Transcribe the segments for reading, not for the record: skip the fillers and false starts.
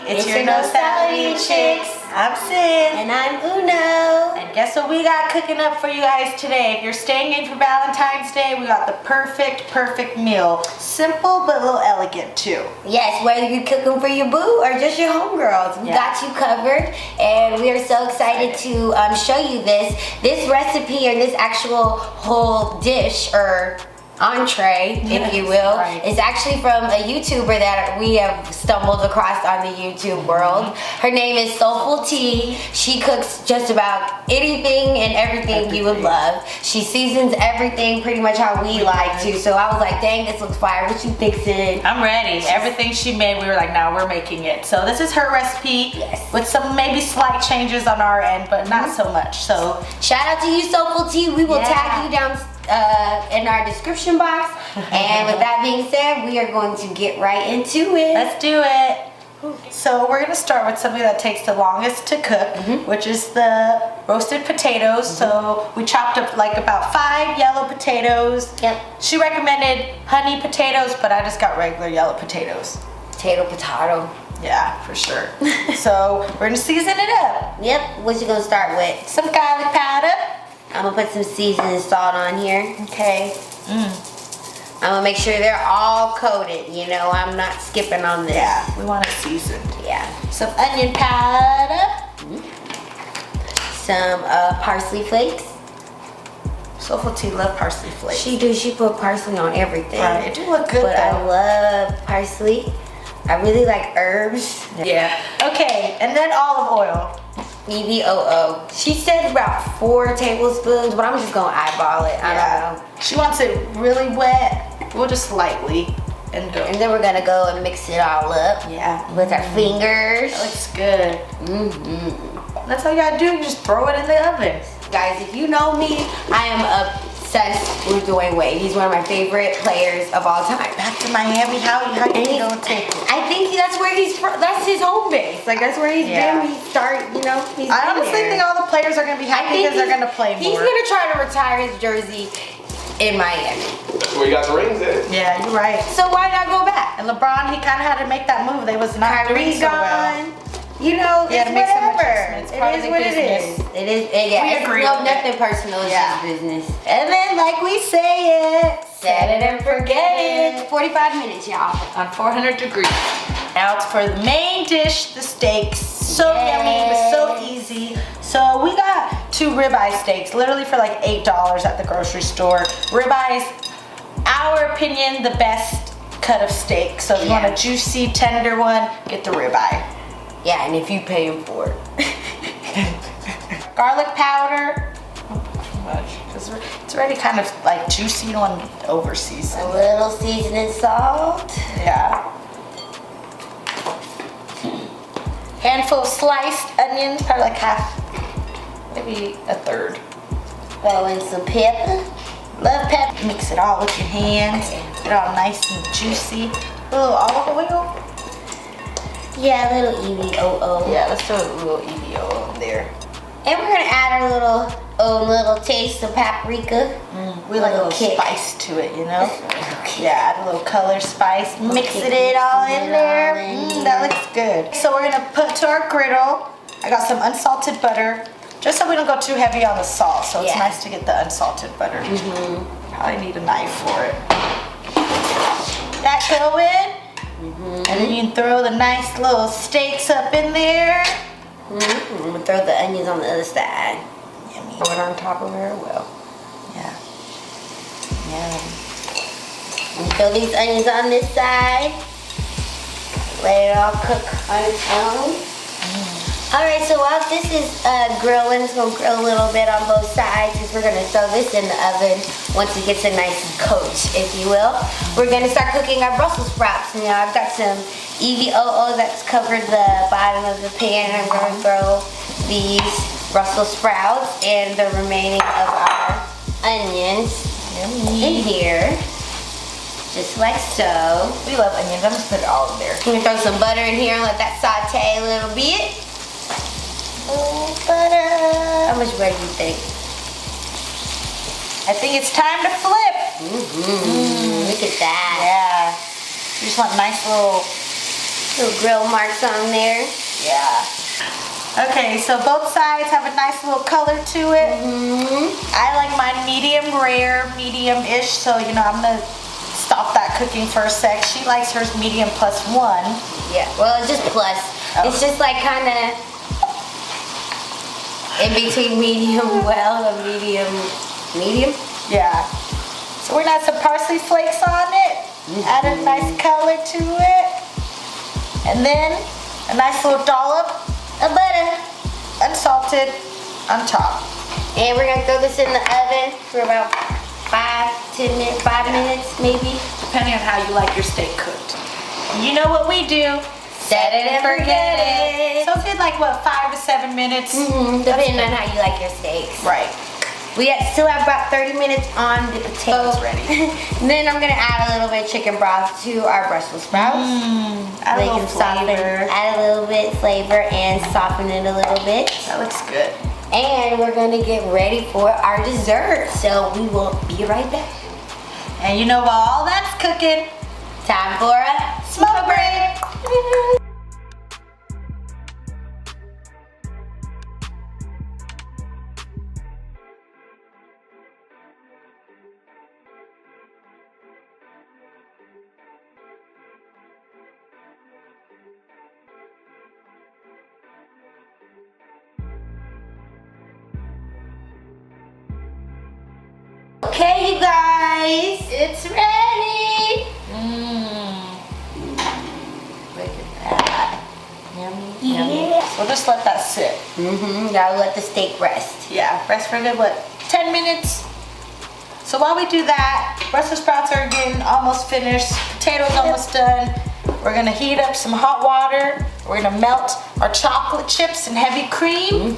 It's your nostalgia chicks. I'm Sid. And I'm Uno. And guess what we got cooking up for you guys today? If you're staying in for Valentine's Day, we got the perfect meal. Simple but a little elegant too. Yes, whether you're cooking for your boo or just your homegirls, we got you covered. And we are so excited to show you this recipe, or this actual whole dish, or entree, if you will, is actually from a YouTuber that we have stumbled across on the YouTube world. Her name is Soulful Tea. She cooks just about anything and everything you would love. She seasons everything pretty much how we like to. So I was like, dang, this looks fire. What you fixing? I'm ready. Everything she made, we were like, no, we're making it. So this is her recipe with some maybe slight changes on our end, but not so much. So shout out to you, Soulful Tea. We will tag you down in our description box. And with that being said, we are going to get right into it. Let's do it. So we're going to start with something that takes the longest to cook, which is the roasted potatoes. So we chopped up like about 5 yellow potatoes. She recommended honey potatoes, but I just got regular yellow potatoes. Potato. Yeah, for sure. So we're going to season it up. What you going to start with? Some garlic powder. I'm gonna put some seasoning salt on here. Okay. I'm gonna make sure they're all coated. You know, I'm not skipping on this. Yeah, we want it seasoned. Yeah. Some onion powder. Some parsley flakes. Soulful Tea love parsley flakes. She do. She put parsley on everything. Right. It do look good but though. I love parsley. I really like herbs. Yeah. Okay, and then olive oil. EVOO. She said about 4 tablespoons, but I'm just gonna eyeball it. I don't know. She wants it really wet. We'll just lightly and go. And then we're gonna go and mix it all up. Yeah. With our fingers. That looks good. That's all you gotta do. You just throw it in the oven. Guys, if you know me, I am obsessed with Dwayne Wade. He's one of my favorite players of all time. Back to Miami. How you gonna take it? I think that's where he's from. That's his home base. Like that's where he's been. He started, you know. I honestly think all the players are gonna be happy because they're gonna play more. He's gonna try to retire his jersey in Miami. That's where he got the rings at. Yeah, you're right. So why not go back? And LeBron, he kind of had to make that move. They was not doing so well. You know, it's whatever. It is what it is. It is. Yeah, we agree. Nothing personal. It's just business. And then, like we say it, set it and forget it. 45 minutes, y'all. On 400 degrees. Now it's for the main dish, the steaks. So yummy, but so easy. So we got 2 ribeye steaks, literally for like $8 at the grocery store. Ribeyes, our opinion, the best cut of steak. So if you want a juicy, tender one, get the ribeye. Yeah, and if you pay him for it. Garlic powder. Not too much, because it's already kind of like juicy. You don't want to over season. A little seasoning salt. Yeah. Handful of sliced onions, probably like half, maybe a third. Throw in some pepper. Love pepper. Mix it all with your hands. Get it all nice and juicy. A little olive oil. Yeah, a little EVOO. Yeah, let's throw a little EVOO in there. And we're gonna add our little taste of paprika. We like a little spice to it, you know? Yeah, add a little color spice. Mixing it all in there. That looks good. So we're gonna put to our griddle. I got some unsalted butter, just so we don't go too heavy on the salt. So it's nice to get the unsalted butter. Probably need a knife for it. That go in. And then you can throw the nice little steaks up in there. I'm gonna throw the onions on the other side. Yummy. Throw it on top of her well. Yeah. Yum. And throw these onions on this side. Let it all cook on its own. Alright, so while this is grilling, it's gonna grill a little bit on both sides because we're gonna throw this in the oven once it gets a nice coat, if you will. We're gonna start cooking our Brussels sprouts. Now I've got some EVOO that's covered the bottom of the pan, and I'm gonna throw these Brussels sprouts and the remaining of our onions in here. Just like so. We love onions. I'm just put it all in there. I'm gonna throw some butter in here and let that saute a little bit. Butter. How much butter do you think? I think it's time to flip. Look at that. Yeah. You just want nice little Little grill marks on there. Yeah. Okay, so both sides have a nice little color to it. I like mine medium rare, medium-ish, so you know I'm gonna stop that cooking for a sec. She likes hers medium +1. Yeah, well it's just plus. Oh. It's just like kind of in between medium well and medium. Yeah. So we're gonna add some parsley flakes on it. Add a nice color to it. And then a nice little dollop of butter, unsalted, on top. And we're gonna throw this in the oven for about 5 minutes maybe. Depending on how you like your steak cooked. You know what we do? Set it and forget it. So if it's like what, 5 to 7 minutes? Depending on how you like your steaks. Right. We still have about 30 minutes on the potatoes. Ready. Then I'm gonna add a little bit of chicken broth to our Brussels sprouts. Add a little flavor. Add a little bit flavor and soften it a little bit. That looks good. And we're gonna get ready for our dessert. So we will be right back. And you know while all that's cooking, Time for a smoke break. Okay, you guys, it's ready. Look at that. Yummy, yummy. Yeah. We'll just let that sit. Gotta let the steak rest. Yeah, rest for a good, what, 10 minutes? So while we do that, Brussels sprouts are getting almost finished. Potatoes almost done. We're gonna heat up some hot water. We're gonna melt our chocolate chips and heavy cream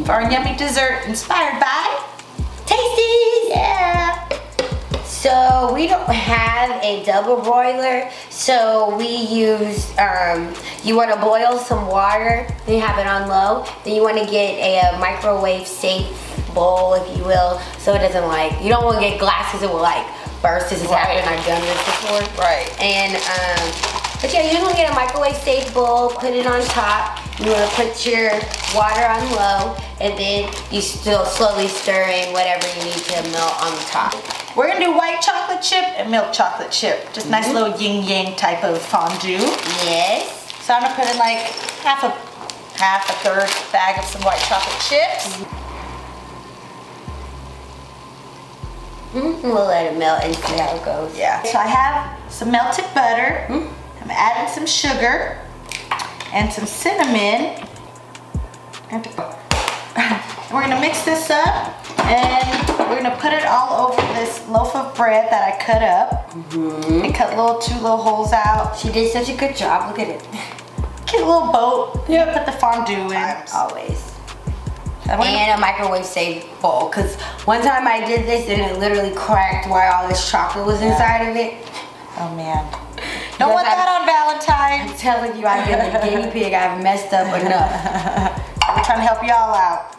for our yummy dessert inspired by Tasties! Yeah. So we don't have a double broiler, so we use, you want to boil some water, then you have it on low, then you want to get a microwave safe bowl, if you will, so it doesn't like, you don't want to get glasses, it will like burst. This has happened, I've done this before. Right. And, but yeah, you just want to get a microwave safe bowl, put it on top, you want to put your water on low, and then you still slowly stir in whatever you need to melt on the top. We're gonna do white chocolate chip and milk chocolate chip. Just nice little yin yang type of fondue. Yes. So I'm gonna put in like half a third bag of some white chocolate chips. We'll let it melt and see how it goes. Yeah. So I have some melted butter. I'm adding some sugar and some cinnamon. We're gonna mix this up and we're gonna put it all over this loaf of bread that I cut up. And cut two little holes out. She did such a good job. Look at it. Cute little boat. Yeah. Put the fondue in. Always. And a microwave safe bowl. Because one time I did this and it literally cracked while all this chocolate was inside of it. Oh man. Don't want that on Valentine's. I'm telling you, I've been a guinea pig. I've messed up enough. We're trying to help y'all out.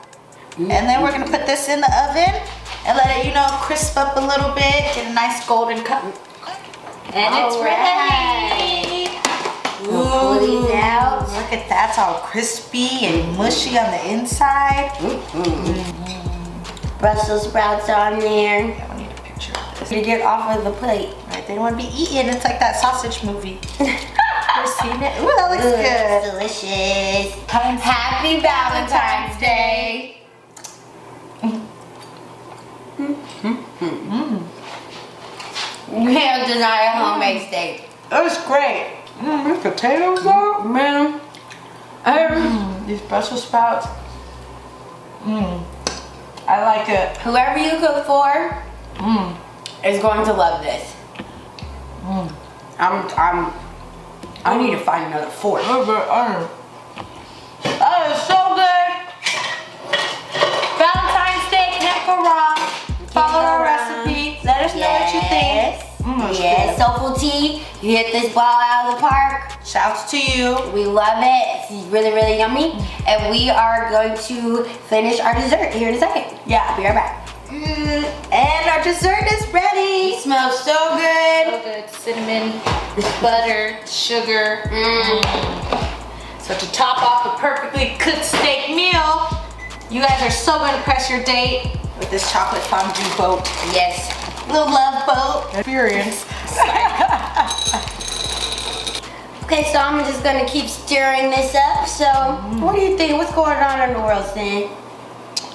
And then we're gonna put this in the oven and let it, crisp up a little bit, get a nice golden color. And it's ready. We'll pull these out. Look at that, it's all crispy and mushy on the inside. Brussels sprouts on there. Yeah, we need a picture of this. To get off of the plate. Right, they don't want to be eaten. It's like that sausage movie. You've seen it? Ooh, that looks good. Delicious. Happy Valentine's Day. You can't deny a homemade steak. That was great. These potatoes though? Man. These Brussels sprouts. I like it. Whoever you cook for is going to love this. I need to find another fork. That is so good. Valentine's Day, can't go wrong. Follow our recipe. Let us know what you think. Yes, Soulful Tea, you hit this ball out of the park. Shouts to you. We love it. It's really, really yummy. And we are going to finish our dessert here in a second. Yeah. Be right back. And our dessert is ready. It smells so good. good. Cinnamon, butter, sugar. So to top off a perfectly cooked steak meal, you guys are so going to press your date with this chocolate fondue boat. Yes. Little love boat experience. Okay, so I'm just gonna keep stirring this up. So, what do you think? What's going on in the world, Stan?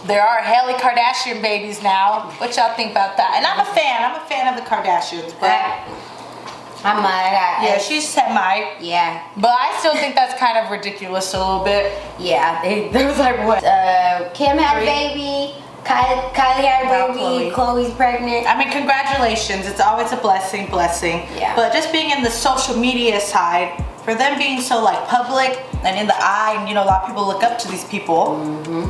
There are Haley Kardashian babies now. What y'all think about that? And I'm a fan. I'm a fan of the Kardashians, but yeah, she's semi. Yeah. But I still think that's kind of ridiculous a little bit. Yeah. There was like what? Kim had a baby. Kylie had a baby. Chloe's pregnant. I mean, congratulations. It's always a blessing. Yeah. But just being in the social media side, for them being so like public and in the eye, and you know, a lot of people look up to these people,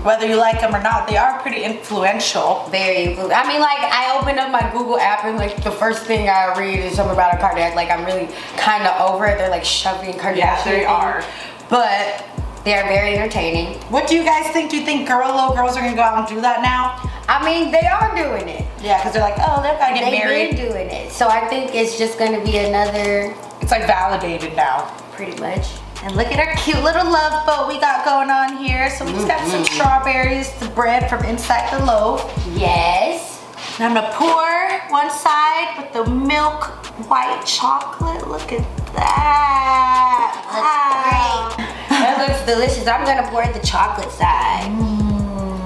whether you like them or not, they are pretty influential. Very influential. I mean, like, I opened up my Google app and like the first thing I read is something about a Kardashian. Like, I'm really kind of over it. They're like shoving Kardashian. Yeah, they are. But they're very entertaining. What do you guys think? Do you think little girls are gonna go out and do that now? I mean, they are doing it. Yeah, because they're like, oh, they're gonna get married. They've been doing it. So I think it's just gonna be another. It's like validated now. Pretty much. And look at our cute little love boat we got going on here. So we just got some strawberries, the bread from inside the loaf. Yes. And I'm gonna pour one side with the milk white chocolate. Look at that. Looks great. That looks delicious. I'm gonna pour the chocolate side.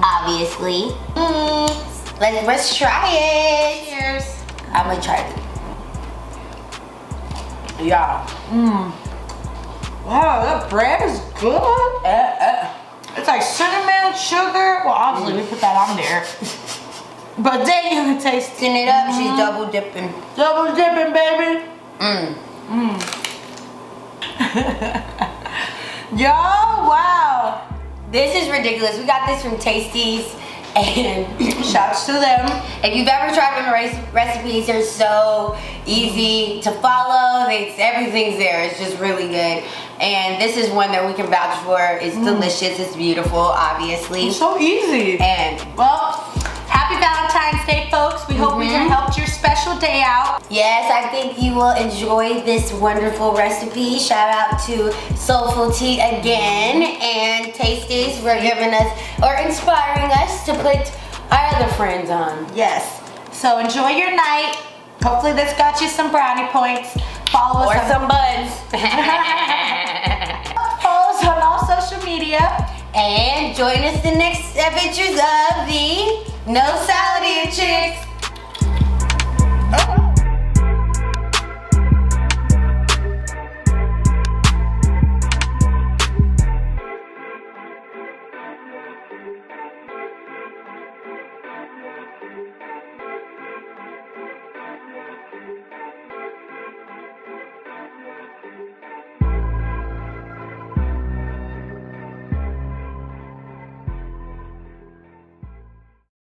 Obviously. Let's try it. Cheers. I'm gonna try it. Yeah. Wow, that bread is good. It's like cinnamon, sugar. Well, obviously we put that on there. But then you're gonna taste it up. She's double dipping. Double dipping, baby. Yo, wow. This is ridiculous. We got this from Tasties, and shouts to them. If you've ever tried them recipes, they're so easy to follow. Everything's there. It's just really good. And this is one that we can vouch for. It's delicious. It's beautiful, obviously. It's so easy. And well, happy Valentine's Day, folks. We hope we can help your special day out. Yes, I think you will enjoy this wonderful recipe. Shout out to Soulful Tea again, and Tasties for giving us or inspiring us to put our other friends on. Yes. So enjoy your night. Hopefully this got you some brownie points. Follow us or some buns. Follow us on all social media. And join us in the next adventures of the No Salad Eater Chicks.